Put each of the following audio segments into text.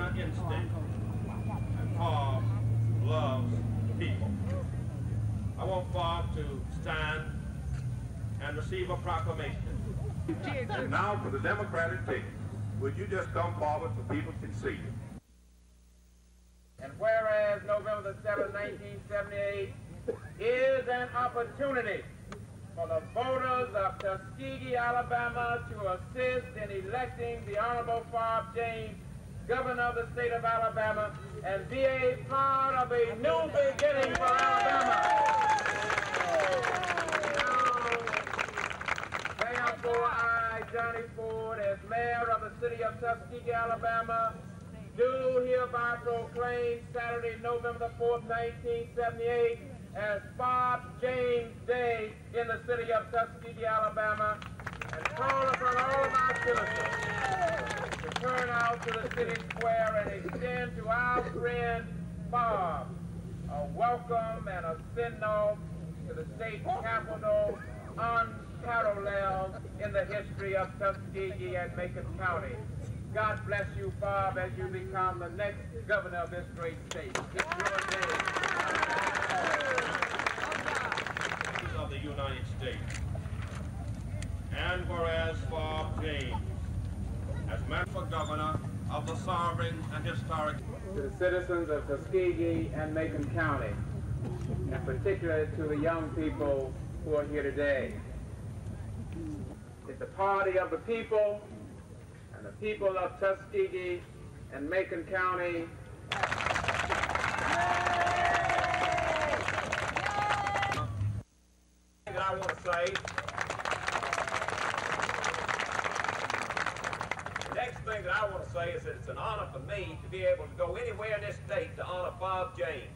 an instinct, and Bob loves people. I want Bob to stand and receive a proclamation. And now for the Democratic ticket. Would you just come forward so people can see you? And whereas November the 7th, 1978 is an opportunity for the voters of Tuskegee, Alabama to assist in electing the Honorable Bob James, Governor of the state of Alabama, and be a part of a new beginning for Alabama. Therefore, I, Johnny Ford, as mayor of the city of Tuskegee, Alabama, do hereby proclaim Saturday, November the 4th, 1978, as Bob James Day in the city of Tuskegee, Alabama, and call upon all my citizens to turn out to the city square and extend to our friend Bob a welcome and a send-off to the state capital unparalleled in the history of Tuskegee and Macon County. God bless you, Bob, as you become the next governor of this great state. It's your day. Of the United States. And whereas Bob James, as member for governor of the sovereign and historic. To the citizens of Tuskegee and Macon County, and particularly to the young people who are here today. It's the party of the people, and the people of Tuskegee and Macon County. That I want to say. The next thing that I want to say is that it's an honor for me to be able to go anywhere in this state to honor Bob James,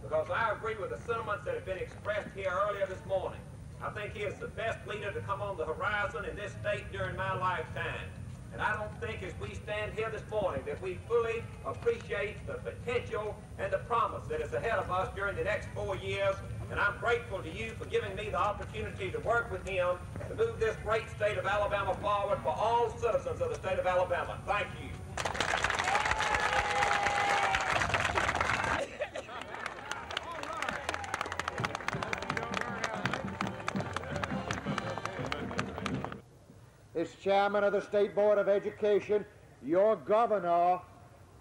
because I agree with the sentiments that have been expressed here earlier this morning. I think he is the best leader to come on the horizon in this state during my lifetime. And I don't think as we stand here this morning that we fully appreciate the potential and the promise that is ahead of us during the next 4 years. And I'm grateful to you for giving me the opportunity to work with him to move this great state of Alabama forward for all citizens of the state of Alabama. Thank you. As chairman of the State Board of Education, your governor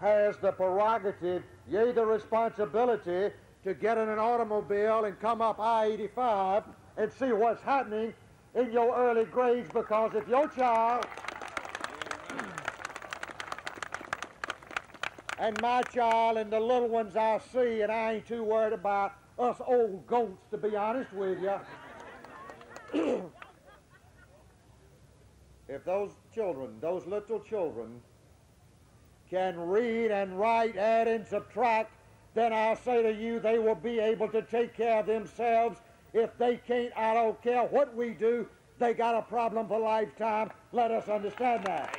has the prerogative, yea, the responsibility to get in an automobile and come up I-85 and see what's happening in your early grades, because if your child and my child and the little ones I see, and I ain't too worried about us old goats, to be honest with you. If those children, those little children, can read and write, add and subtract, then I'll say to you, they will be able to take care of themselves. If they can't, I don't care what we do, they got a problem for a lifetime. Let us understand that.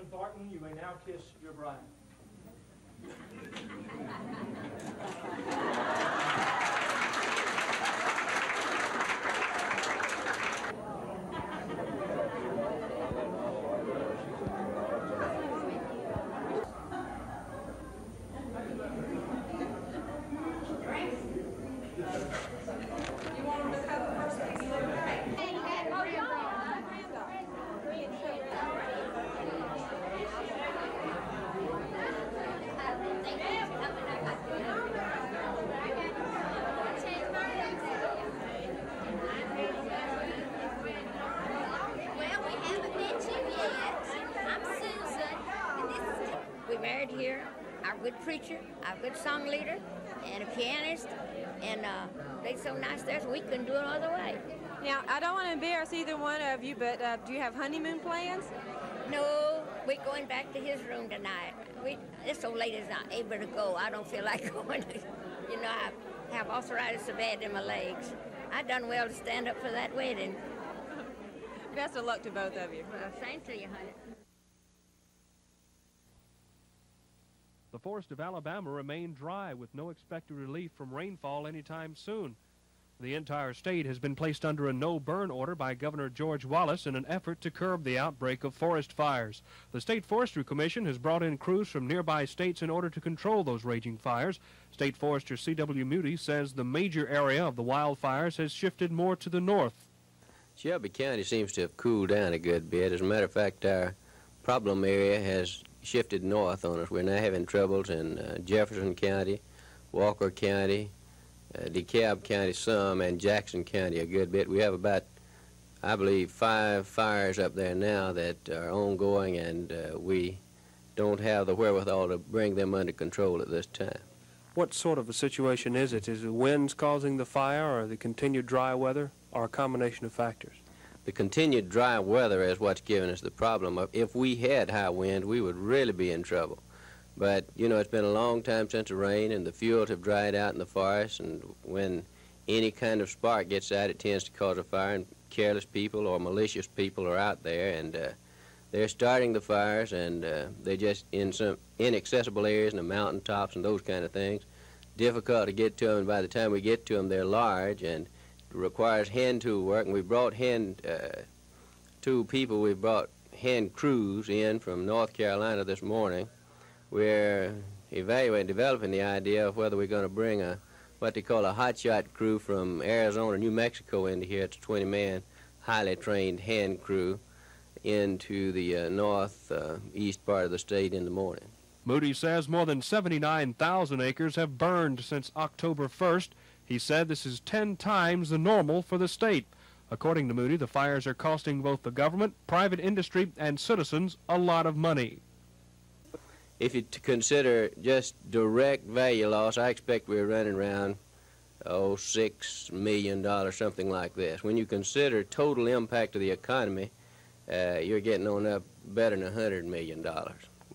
Thornton, you may now kiss your bride. right here, our good preacher, our good song leader, and a pianist, and they're so nice there, so we couldn't do it no other way. Now, I don't want to embarrass either one of you, but do you have honeymoon plans? No, we're going back to his room tonight. This old lady's not able to go. I don't feel like going. You know, I have arthritis so bad in my legs. I done well to stand up for that wedding. Best of luck to both of you. Same to you, honey. The forests of Alabama remain dry with no expected relief from rainfall anytime soon. The entire state has been placed under a no-burn order by Governor George Wallace in an effort to curb the outbreak of forest fires. The State Forestry Commission has brought in crews from nearby states in order to control those raging fires. State Forester C.W. Moody says the major area of the wildfires has shifted more to the north. Shelby County seems to have cooled down a good bit. As a matter of fact, our problem area has shifted north on us. We're now having troubles in Jefferson County, Walker County, DeKalb County some, and Jackson County a good bit. We have about, I believe, 5 fires up there now that are ongoing, and we don't have the wherewithal to bring them under control at this time. What sort of a situation is it? Is the winds causing the fire, or the continued dry weather, or a combination of factors? The continued dry weather is what's giving us the problem. If we had high wind, we would really be in trouble. But, you know, it's been a long time since the rain, and the fuels have dried out in the forest, and when any kind of spark gets out, it tends to cause a fire, and careless people or malicious people are out there, and they're starting the fires, and they're just in some inaccessible areas and the mountaintops and those kind of things. Difficult to get to them, and by the time we get to them, they're large, and it requires hand tool work, and we brought hand tool people. We brought hand crews in from North Carolina this morning. We're evaluating, developing the idea of whether we're going to bring what they call a hotshot crew from Arizona, New Mexico into here. It's a 20-man, highly trained hand crew into the northeast part of the state in the morning. Moody says more than 79,000 acres have burned since October 1st. He said this is 10 times the normal for the state. According to Moody, the fires are costing both the government, private industry, and citizens a lot of money. If you consider just direct value loss, I expect we're running around, $6 million, something like this. When you consider total impact to the economy, you're getting on up better than $100 million.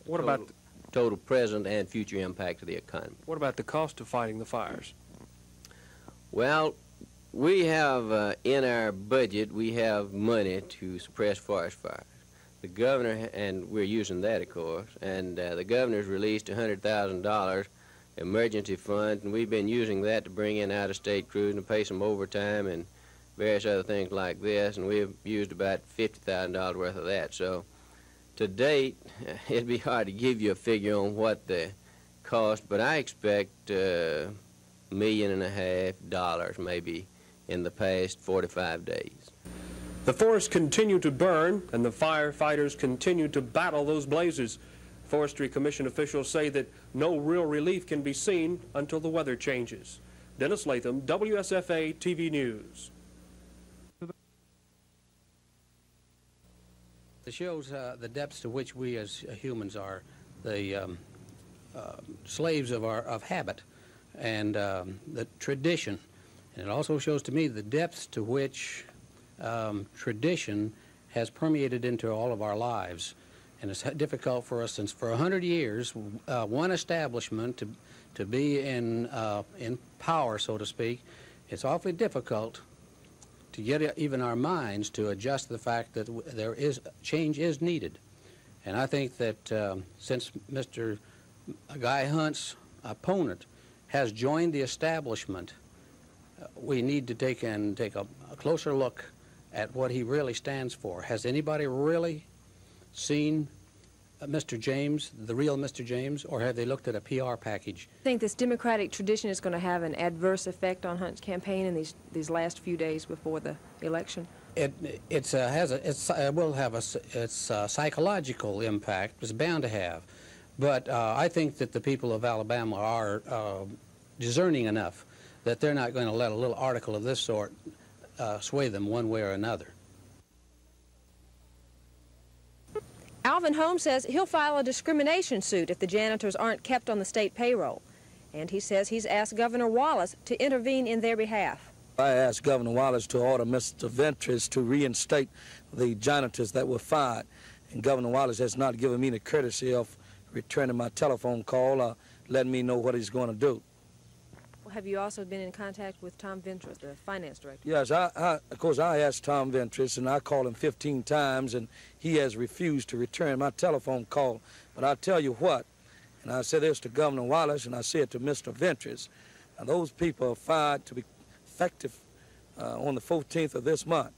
What about total present and future impact to the economy? What about the cost of fighting the fires? Well, we have in our budget, we have money to suppress forest fires. The governor, and we're using that, of course, and the governor's released $100,000 emergency fund, and we've been using that to bring in out-of-state crews and pay some overtime and various other things like this, and we've used about $50,000 worth of that. So to date, it'd be hard to give you a figure on what the cost, but I expect $1.5 million maybe in the past 45 days. The forests continue to burn, and the firefighters continue to battle those blazes. Forestry Commission officials say that no real relief can be seen until the weather changes. Dennis Latham, WSFA TV News. It shows the depths to which we as humans are the slaves of habit and the tradition. And it also shows to me the depths to which tradition has permeated into all of our lives. And it's difficult for us, since for 100 years, one establishment to be in power, so to speak, it's awfully difficult to get even our minds to adjust to the fact that change is needed. And I think that since Mr. Guy Hunt's opponent has joined the establishment, we need to take a closer look at what he really stands for. Has anybody really seen Mr. James, the real Mr. James, or have they looked at a PR package? I think this Democratic tradition is going to have an adverse effect on Hunt's campaign in these last few days before the election. It will have its psychological impact. It's bound to have, but I think that the people of Alabama are discerning enough that they're not going to let a little article of this sort sway them one way or another. Alvin Holmes says he'll file a discrimination suit if the janitors aren't kept on the state payroll. And he says he's asked Governor Wallace to intervene in their behalf. I asked Governor Wallace to order Mr. Ventris to reinstate the janitors that were fired. And Governor Wallace has not given me the courtesy of returning my telephone call or letting me know what he's going to do. Well, have you also been in contact with Tom Ventris, the finance director? Yes, of course, I asked Tom Ventris, and I called him 15 times, and he has refused to return my telephone call. But I tell you what, and I said this to Governor Wallace, and I said to Mr. Ventris, now those people are fired to be effective on the 14th of this month.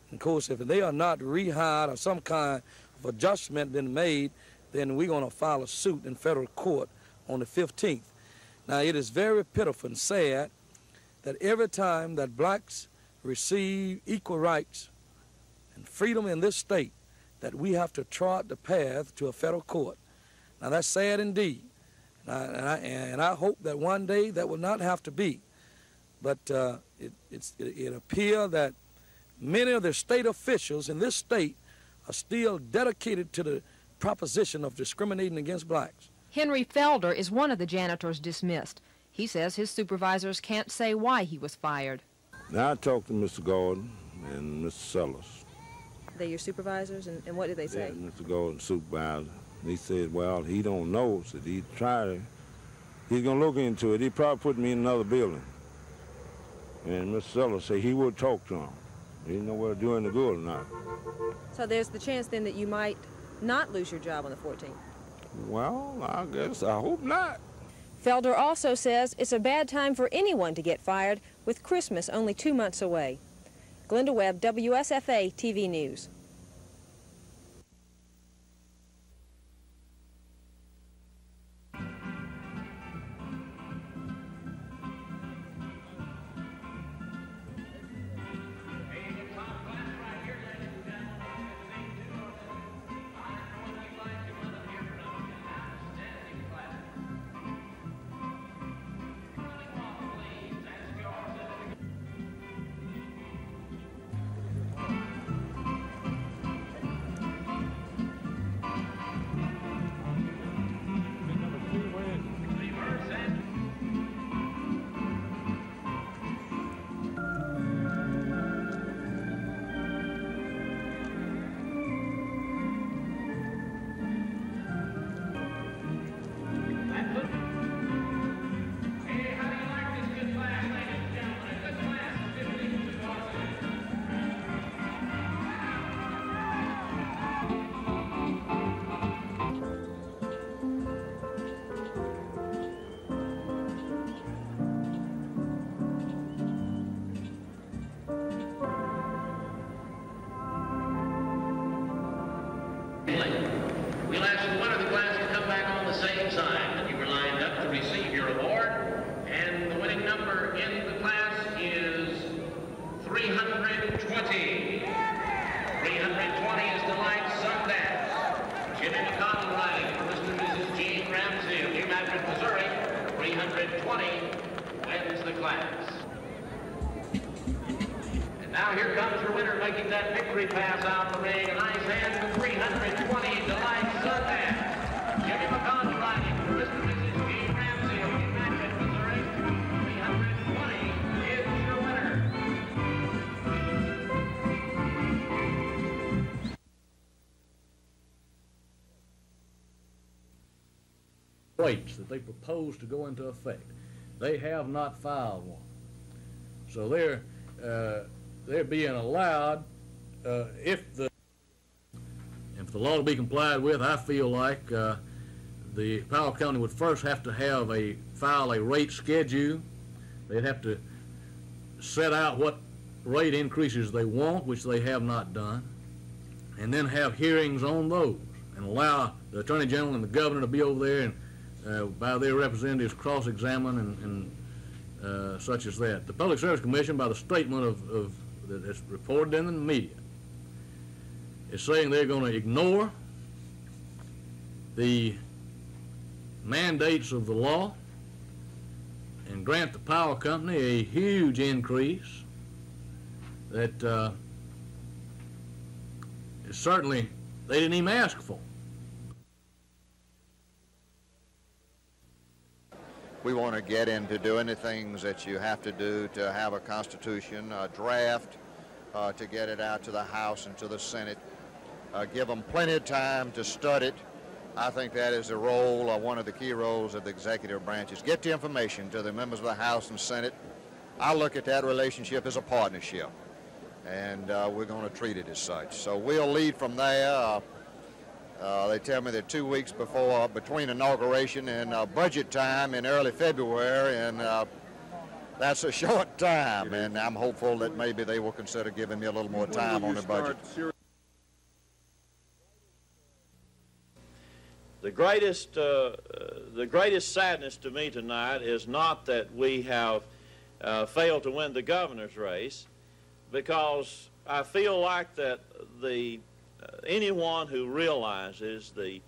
And of course, if they are not rehired or some kind of adjustment been made, then we're going to file a suit in federal court on the 15th. Now, it is very pitiful and sad that every time that blacks receive equal rights and freedom in this state, that we have to trot the path to a federal court. Now, that's sad indeed. And I hope that one day that will not have to be. But it appears that many of the state officials in this state are still dedicated to the proposition of discriminating against blacks. Henry Felder is one of the janitors dismissed. He says his supervisors can't say why he was fired. Now I talked to Mr. Gordon and Mr. Sellers. They're your supervisors, and what did they say? Yeah, Mr. Gordon, supervisor. He said, well, he don't know. Said he tried it. He's going to look into it. He probably put me in another building. And Mr. Sellers said he would talk to him. He didn't know whether to do any good or not. So there's the chance then that you might not lose your job on the 14th? Well, I guess I hope not. Felder also says it's a bad time for anyone to get fired, with Christmas only 2 months away. Glenda Webb, WSFA TV News. We'll ask the winner of the class to come back on the same side that you were lined up to receive your award. And the winning number in the class is 320. 320 is Delight Sundance. Jimmy McConnell riding for Mr. and Mrs. Gene Ramsey of New Madrid, Missouri. 320 wins the class. Now here comes your winner making that victory pass out the ring. A nice hand to 320, Delight Sundance. Jimmy McConnell riding for Mr. and Mrs. Gene Ramsey of New Madrid, Missouri. 320 is your winner. Rates that they propose to go into effect. They have not filed one. So they're being allowed, if the law to be complied with, I feel like the power company would first have to file a rate schedule. They'd have to set out what rate increases they want, which they have not done, and then have hearings on those and allow the Attorney General and the Governor to be over there and by their representatives cross-examine and such as that. The Public Service Commission, by the statement that's reported in the media, is saying they're going to ignore the mandates of the law and grant the power company a huge increase that certainly they didn't even ask for. We want to get into doing the things that you have to do to have a constitution, a draft, to get it out to the House and to the Senate. Give them plenty of time to study it. I think that is the role, one of the key roles of the executive branch, is get the information to the members of the House and Senate. I look at that relationship as a partnership, and we're going to treat it as such. So we'll lead from there. They tell me that 2 weeks between inauguration and budget time in early February, and that's a short time, and I'm hopeful that maybe they will consider giving me a little more time on the budget. The greatest sadness to me tonight is not that we have failed to win the governor's race, because I feel like that anyone who realizes the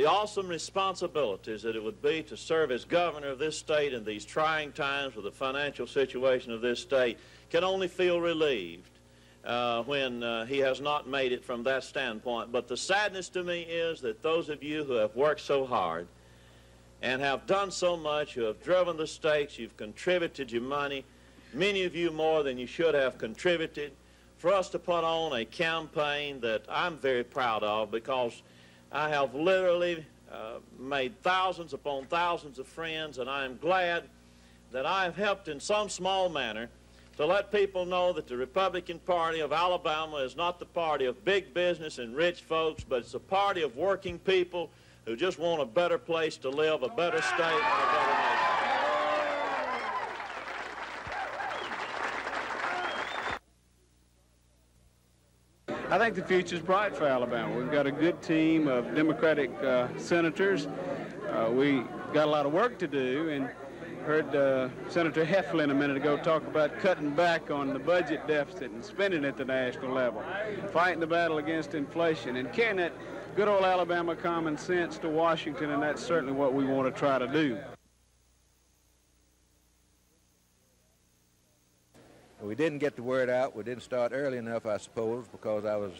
awesome responsibilities that it would be to serve as governor of this state in these trying times with the financial situation of this state can only feel relieved when he has not made it from that standpoint. But the sadness to me is that those of you who have worked so hard and have done so much, who have driven the stakes, you've contributed your money, many of you more than you should have contributed, for us to put on a campaign that I'm very proud of, because I have literally made thousands upon thousands of friends, and I am glad that I have helped in some small manner to let people know that the Republican Party of Alabama is not the party of big business and rich folks, but it's a party of working people who just want a better place to live, a better state, and a better nation. I think the future is bright for Alabama. We've got a good team of Democratic senators. We got a lot of work to do, and heard Senator Heflin a minute ago talk about cutting back on the budget deficit and spending at the national level, fighting the battle against inflation, and carrying that good old Alabama common sense to Washington, and that's certainly what we want to try to do. We didn't get the word out. We didn't start early enough, I suppose, because I was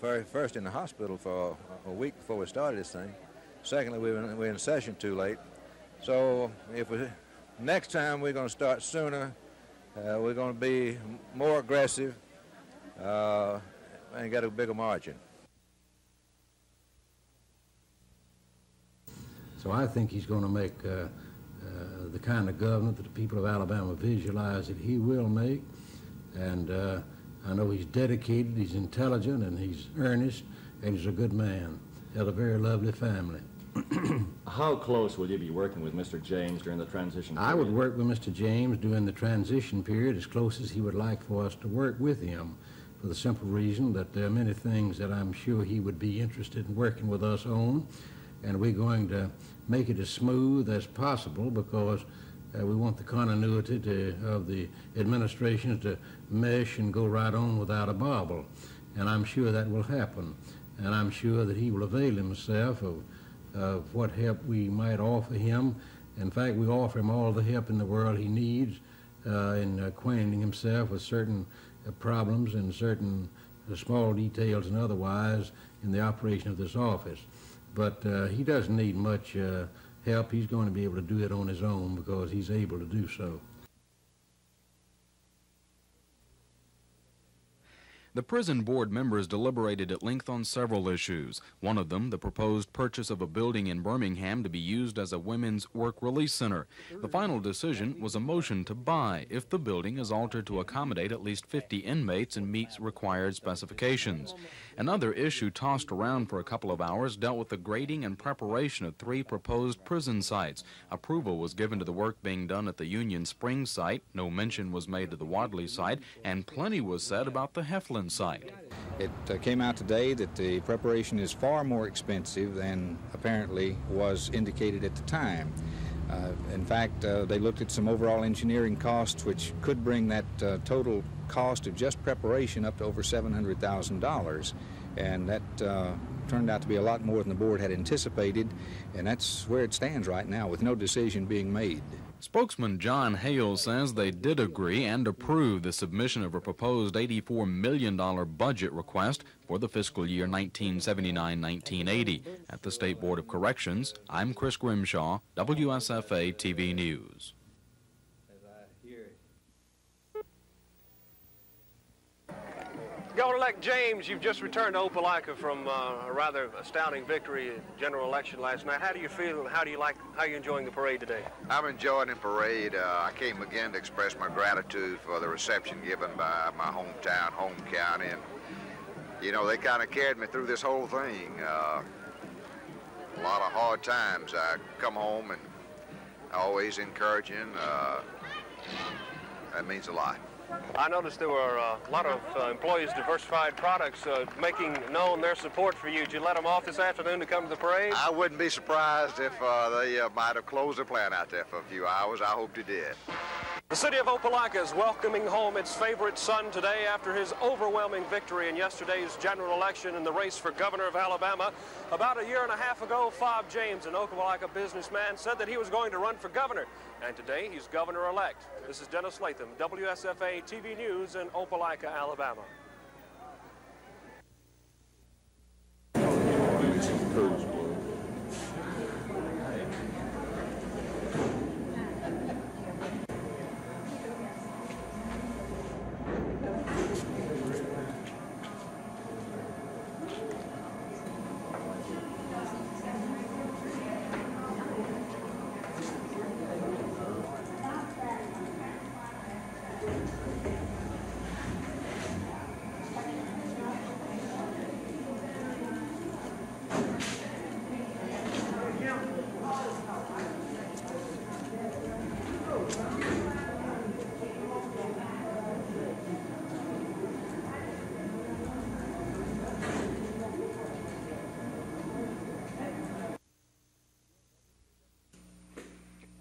first in the hospital for a week before we started this thing. Secondly, we were in session too late. So next time we're going to start sooner. We're going to be more aggressive and get a bigger margin. So I think he's going to make the kind of governor that the people of Alabama visualize that he will make. And I know he's dedicated, he's intelligent, and he's earnest, and he's a good man. He has a very lovely family. How close will you be working with Mr. James during the transition period? I would work with Mr. James during the transition period as close as he would like for us to work with him, for the simple reason that there are many things that I'm sure he would be interested in working with us on, and we're going to make it as smooth as possible, because we want the continuity of the administrations to mesh and go right on without a bobble. And I'm sure that will happen. And I'm sure that he will avail himself of what help we might offer him. In fact, we offer him all the help in the world he needs in acquainting himself with certain problems and certain small details and otherwise in the operation of this office. But he doesn't need much help. He's going to be able to do it on his own, because he's able to do so. The prison board members deliberated at length on several issues. One of them, the proposed purchase of a building in Birmingham to be used as a women's work release center. The final decision was a motion to buy if the building is altered to accommodate at least 50 inmates and meets required specifications. Another issue tossed around for a couple of hours dealt with the grading and preparation of 3 proposed prison sites. Approval was given to the work being done at the Union Springs site. No mention was made to the Wadley site, and plenty was said about the Heflin site. It came out today that the preparation is far more expensive than apparently was indicated at the time. In fact, they looked at some overall engineering costs, which could bring that total cost of just preparation up to over $700,000, and that turned out to be a lot more than the board had anticipated, and that's where it stands right now with no decision being made. Spokesman John Hale says they did agree and approve the submission of a proposed $84 million budget request for the fiscal year 1979-1980. At the State Board of Corrections, I'm Chris Grimshaw, WSFA TV News. Governor-elect James, you've just returned to Opelika from a rather astounding victory in general election last night. How do you feel? How are you enjoying the parade today? I'm enjoying the parade. I came again to express my gratitude for the reception given by my hometown, home county, and you know, they kind of carried me through this whole thing. A lot of hard times. I come home and always encouraging. That means a lot. I noticed there were a lot of employees of Diversified Products making known their support for you. Did you let them off this afternoon to come to the parade? I wouldn't be surprised if they might have closed the plant out there for a few hours. I hope they did. The city of Opelika is welcoming home its favorite son today after his overwhelming victory in yesterday's general election in the race for governor of Alabama. About a year and a half ago, Fob James, an Opelika businessman, said that he was going to run for governor, and today he's governor-elect. This is Dennis Latham, WSFA TV News in Opelika, Alabama.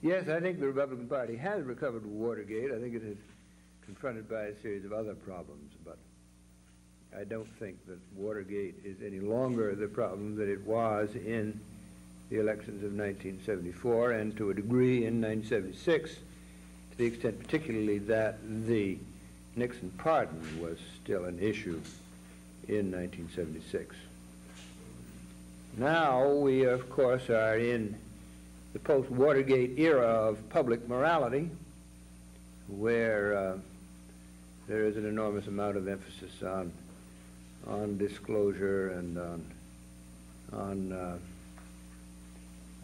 Yes, I think the Republican Party has recovered from Watergate. I think it is confronted by a series of other problems, but I don't think that Watergate is any longer the problem that it was in the elections of 1974 and to a degree in 1976, to the extent particularly that the Nixon pardon was still an issue in 1976. Now we, of course, are in the post-Watergate era of public morality, where there is an enormous amount of emphasis on disclosure and on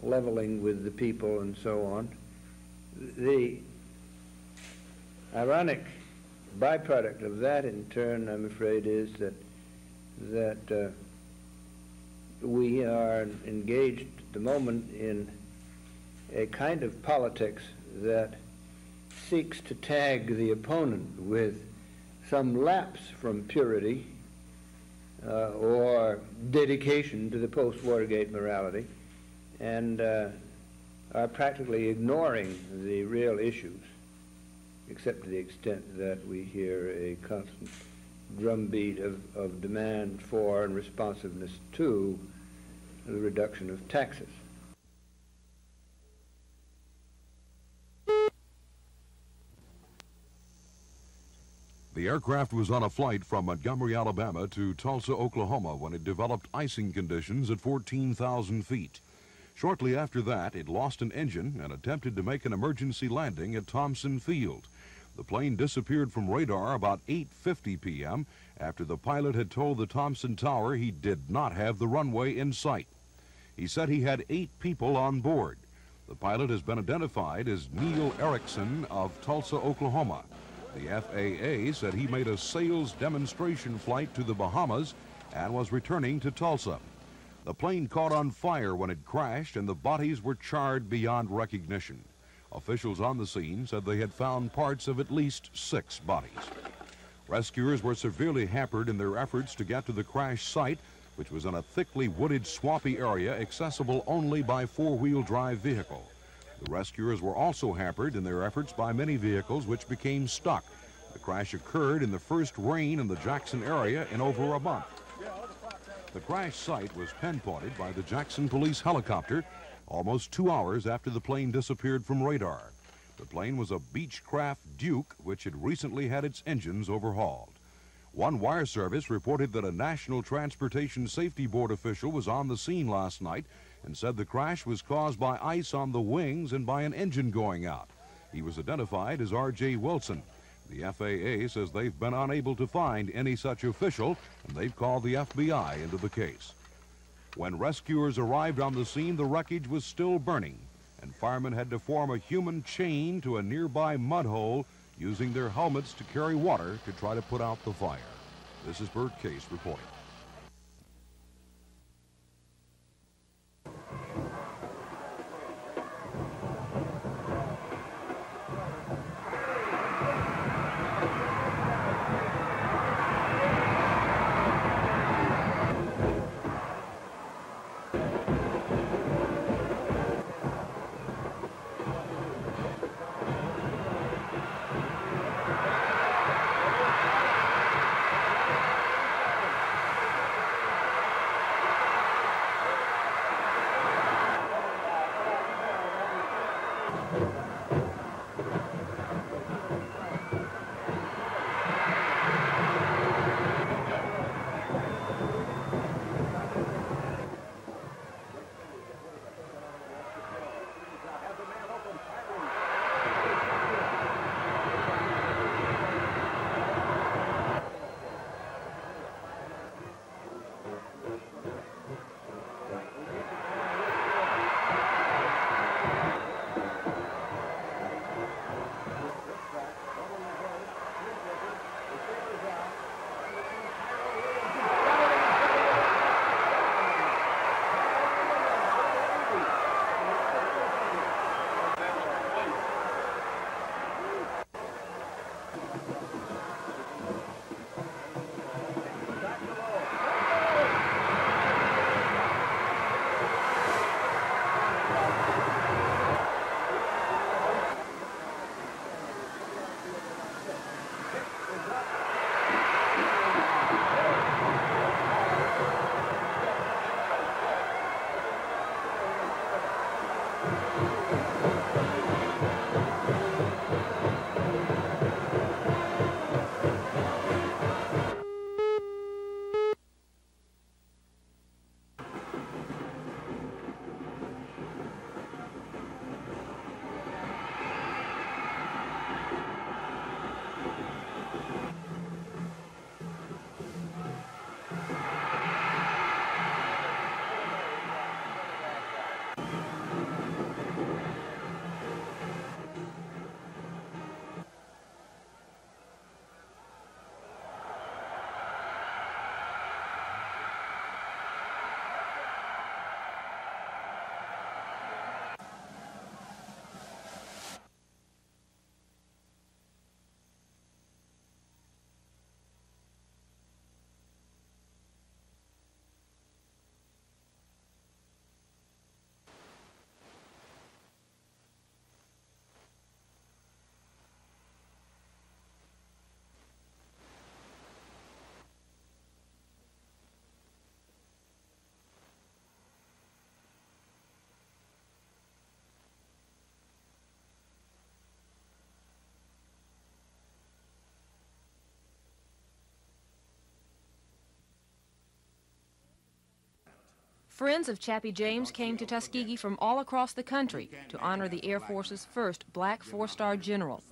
leveling with the people and so on. The ironic byproduct of that, in turn, I'm afraid, is that we are engaged at the moment in a kind of politics that seeks to tag the opponent with some lapse from purity or dedication to the post-Watergate morality, and are practically ignoring the real issues, except to the extent that we hear a constant drumbeat of demand for and responsiveness to the reduction of taxes. The aircraft was on a flight from Montgomery, Alabama to Tulsa, Oklahoma when it developed icing conditions at 14,000 feet. Shortly after that, it lost an engine and attempted to make an emergency landing at Thompson Field. The plane disappeared from radar about 8:50 p.m. after the pilot had told the Thompson Tower he did not have the runway in sight. He said he had 8 people on board. The pilot has been identified as Neil Erickson of Tulsa, Oklahoma. The FAA said he made a sales demonstration flight to the Bahamas and was returning to Tulsa. The plane caught on fire when it crashed and the bodies were charred beyond recognition. Officials on the scene said they had found parts of at least 6 bodies. Rescuers were severely hampered in their efforts to get to the crash site, which was in a thickly wooded, swampy area accessible only by 4-wheel drive vehicle. The rescuers were also hampered in their efforts by many vehicles which became stuck. The crash occurred in the first rain in the Jackson area in over a month. The crash site was pinpointed by the Jackson police helicopter almost 2 hours after the plane disappeared from radar. The plane was a Beechcraft Duke, which had recently had its engines overhauled. One wire service reported that a National Transportation Safety Board official was on the scene last night and said the crash was caused by ice on the wings and by an engine going out. He was identified as R.J. Wilson. The FAA says they've been unable to find any such official, and they've called the FBI into the case. When rescuers arrived on the scene, the wreckage was still burning, and firemen had to form a human chain to a nearby mud hole using their helmets to carry water to try to put out the fire. This is Bert Case reporting. Friends of Chappie James came to Tuskegee from all across the country to honor the Air Force's first black four-star general.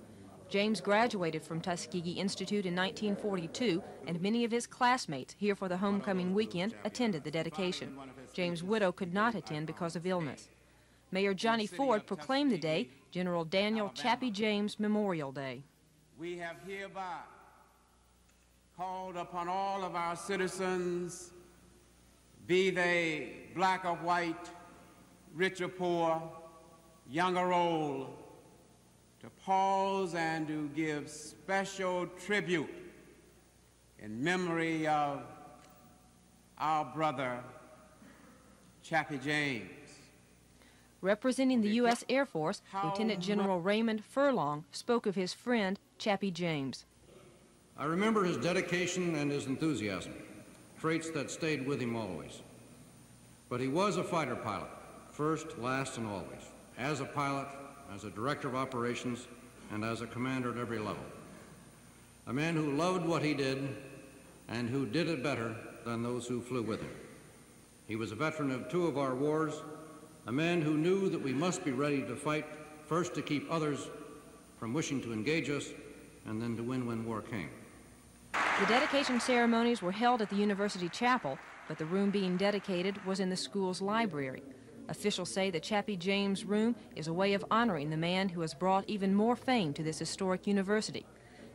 James graduated from Tuskegee Institute in 1942, and many of his classmates here for the homecoming weekend attended the dedication. James' widow could not attend because of illness. Mayor Johnny Ford proclaimed the day General Daniel Chappie James Memorial Day. We have hereby called upon all of our citizens, be they black or white, rich or poor, young or old, to pause and to give special tribute in memory of our brother, Chappie James. Representing the U.S. Air Force, Lieutenant General Raymond Furlong spoke of his friend, Chappie James. I remember his dedication and his enthusiasm, traits that stayed with him always. But he was a fighter pilot, first, last, and always. As a pilot, as a director of operations, and as a commander at every level. A man who loved what he did and who did it better than those who flew with him. He was a veteran of 2 of our wars, a man who knew that we must be ready to fight, first to keep others from wishing to engage us, and then to win when war came. The dedication ceremonies were held at the University Chapel, but the room being dedicated was in the school's library. Officials say the Chappie James Room is a way of honoring the man who has brought even more fame to this historic university.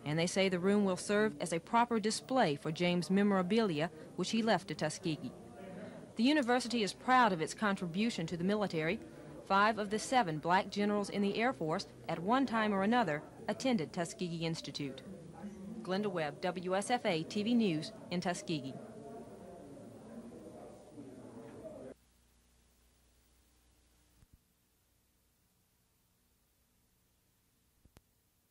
And they say the room will serve as a proper display for James' memorabilia, which he left to Tuskegee. The university is proud of its contribution to the military. 5 of the 7 black generals in the Air Force, at one time or another, attended Tuskegee Institute. Glenda Webb, WSFA TV News in Tuskegee.